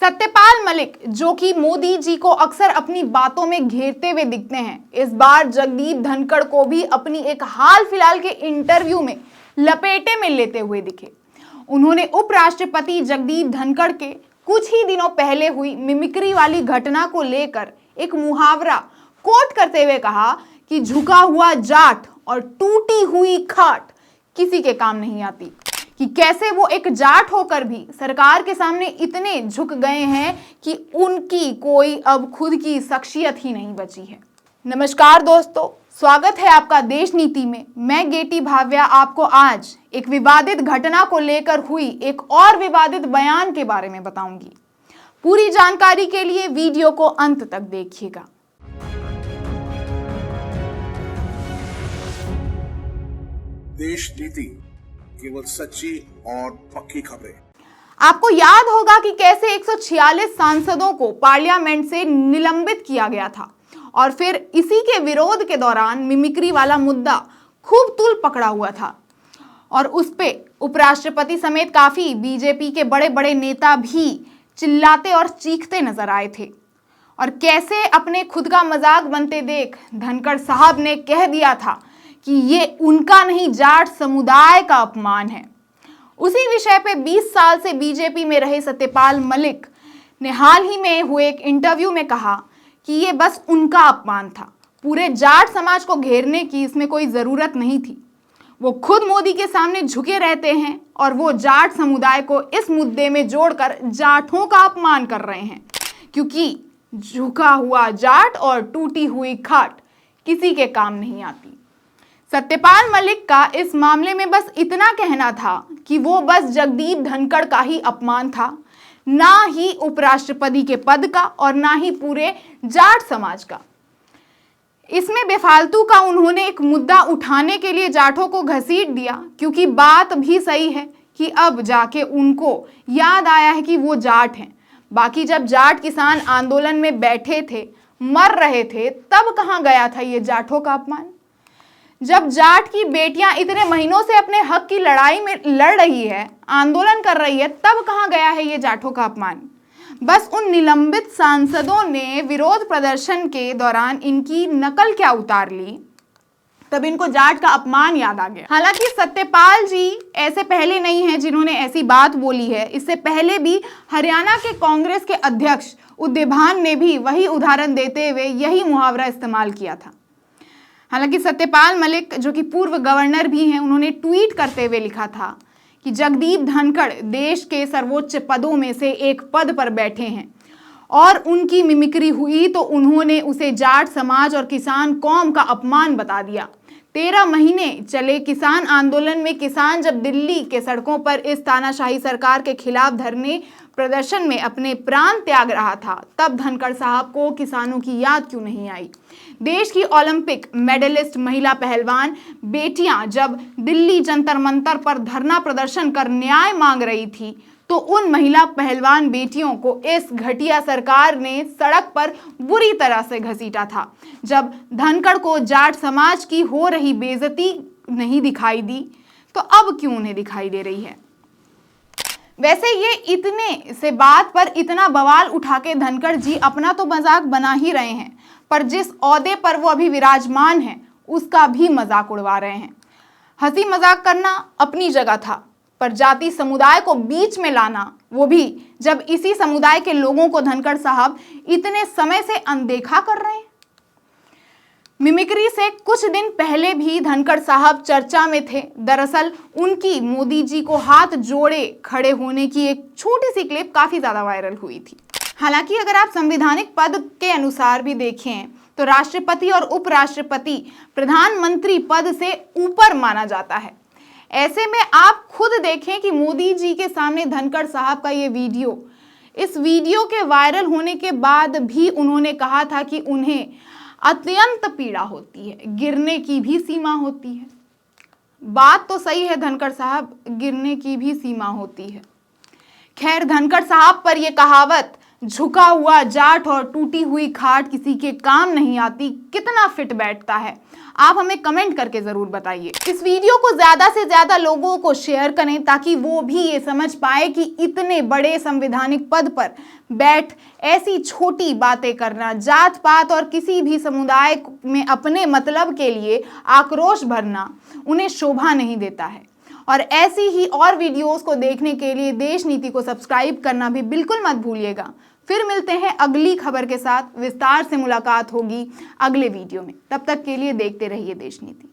सत्यपाल मलिक, जो कि मोदी जी को अक्सर अपनी बातों में घेरते हुए दिखते हैं, इस बार जगदीप धनखड़ को भी अपनी एक हाल फिलहाल के इंटरव्यू में लपेटे में लेते हुए दिखे। उन्होंने उपराष्ट्रपति जगदीप धनखड़ के कुछ ही दिनों पहले हुई मिमिक्री वाली घटना को लेकर एक मुहावरा कोट करते हुए कहा कि झुका हुआ जाट और टूटी हुई खाट किसी के काम नहीं आती, कि कैसे वो एक जाट होकर भी सरकार के सामने इतने झुक गए हैं कि उनकी कोई अब खुद की शख्सियत ही नहीं बची है। नमस्कार दोस्तों, स्वागत है आपका देश नीति में। मैं गेटी भाव्या आपको आज एक विवादित घटना को लेकर हुई एक और विवादित बयान के बारे में बताऊंगी। पूरी जानकारी के लिए वीडियो को अंत तक देखिएगा। देश नीति केवल सच्ची और पक्की खबरें। आपको याद होगा कि कैसे 146 सांसदों को पार्लियामेंट से निलंबित किया गया था और फिर इसी के विरोध के दौरान मिमिक्री वाला मुद्दा खूब तूल पकड़ा हुआ था और उस पे उपराष्ट्रपति समेत काफी बीजेपी के बड़े बड़े नेता भी चिल्लाते और चीखते नजर आए थे। और कैसे अपने खुद का मजाक बनते देख धनखड़ साहब ने कह दिया था कि ये उनका नहीं, जाट समुदाय का अपमान है। उसी विषय पे 20 साल से बीजेपी में रहे सत्यपाल मलिक ने हाल ही में हुए एक इंटरव्यू में कहा कि ये बस उनका अपमान था, पूरे जाट समाज को घेरने की इसमें कोई जरूरत नहीं थी। वो खुद मोदी के सामने झुके रहते हैं और वो जाट समुदाय को इस मुद्दे में जोड़कर जाटों का अपमान कर रहे हैं, क्योंकि झुका हुआ जाट और टूटी हुई खाट किसी के काम नहीं आती। सत्यपाल मलिक का इस मामले में बस इतना कहना था कि वो बस जगदीप धनखड़ का ही अपमान था, ना ही उपराष्ट्रपति के पद का और ना ही पूरे जाट समाज का। इसमें बेफालतू का उन्होंने एक मुद्दा उठाने के लिए जाटों को घसीट दिया, क्योंकि बात भी सही है कि अब जाके उनको याद आया है कि वो जाट हैं। बाकी जब जाट किसान आंदोलन में बैठे थे, मर रहे थे, तब कहाँ गया था ये जाटों का अपमान? जब जाट की बेटियां इतने महीनों से अपने हक की लड़ाई में लड़ रही है, आंदोलन कर रही है, तब कहां गया है ये जाटों का अपमान? बस उन निलंबित सांसदों ने विरोध प्रदर्शन के दौरान इनकी नकल क्या उतार ली, तब इनको जाट का अपमान याद आ गया। हालांकि सत्यपाल जी ऐसे पहले नहीं है जिन्होंने ऐसी बात बोली है। इससे पहले भी हरियाणा के कांग्रेस के अध्यक्ष उदयभान ने भी वही उदाहरण देते हुए यही मुहावरा इस्तेमाल किया था। हालांकि सत्यपाल मलिक, जो कि पूर्व गवर्नर भी हैं, उन्होंने ट्वीट करते हुए लिखा था कि जगदीप धनखड़ देश के सर्वोच्च पदों में से एक पद पर बैठे हैं और उनकी मिमिक्री हुई तो उन्होंने उसे जाट समाज और किसान कौम का अपमान बता दिया। 13 महीने चले किसान आंदोलन में किसान जब दिल्ली के सड़कों पर इस तानाशाही सरकार के खिलाफ धरने प्रदर्शन में अपने प्राण त्याग रहा था, तब धनखड़ साहब को किसानों की याद क्यों नहीं आई? देश की ओलंपिक मेडलिस्ट महिला पहलवान बेटियां जब दिल्ली जंतर मंतर पर धरना प्रदर्शन कर न्याय मांग रही थी, तो उन महिला पहलवान बेटियों को इस घटिया सरकार ने सड़क पर बुरी तरह से घसीटा था। जब धनखड़ को जाट समाज की हो रही बेइज्जती नहीं दिखाई दी, तो अब क्यों उन्हें दिखाई दे रही है? वैसे ये इतने से बात पर इतना बवाल उठा के धनखड़ जी अपना तो मजाक बना ही रहे हैं, पर जिस ओहदे पर वो अभी विराजमान हैं उसका भी मजाक उड़वा रहे हैं। हंसी मजाक करना अपनी जगह था, पर जाति समुदाय को बीच में लाना, वो भी जब इसी समुदाय के लोगों को धनखड़ साहब इतने समय से अनदेखा कर रहे हैं। मिमिक्री से कुछ दिन पहले भी धनखड़ साहब चर्चा में थे। दरअसल उनकी मोदी जी को हाथ जोड़े खड़े होने की एक छोटी सी क्लिप काफी ज्यादा वायरल हुई थी। हालांकि अगर आप संवैधानिक पद के अनुसार भी देखें तो राष्ट्रपति और उपराष्ट्रपति प्रधानमंत्री पद से ऊपर माना जाता है। ऐसे में आप खुद देखें कि मोदी जी के सामने धनखड़ साहब का ये वीडियो, इस वीडियो के वायरल होने के बाद भी उन्होंने कहा था कि उन्हें अत्यंत पीड़ा होती है, गिरने की भी सीमा होती है। बात तो सही है धनखड़ साहब, गिरने की भी सीमा होती है। खैर, धनखड़ साहब पर यह कहावत झुका हुआ जाट और टूटी हुई खाट किसी के काम नहीं आती कितना फिट बैठता है? आप हमें कमेंट करके जरूर बताइए। इस वीडियो को ज्यादा से ज्यादा लोगों को शेयर करें ताकि वो भी ये समझ पाए कि इतने बड़े संवैधानिक पद पर बैठ ऐसी छोटी बातें करना, जात पात और किसी भी समुदाय में अपने मतलब के लिए आक्रोश भरना उन्हें शोभा नहीं देता है। और ऐसी ही और वीडियोस को देखने के लिए देश नीति को सब्सक्राइब करना भी बिल्कुल मत भूलिएगा। फिर मिलते हैं अगली खबर के साथ, विस्तार से मुलाकात होगी अगले वीडियो में। तब तक के लिए देखते रहिए देश नीति।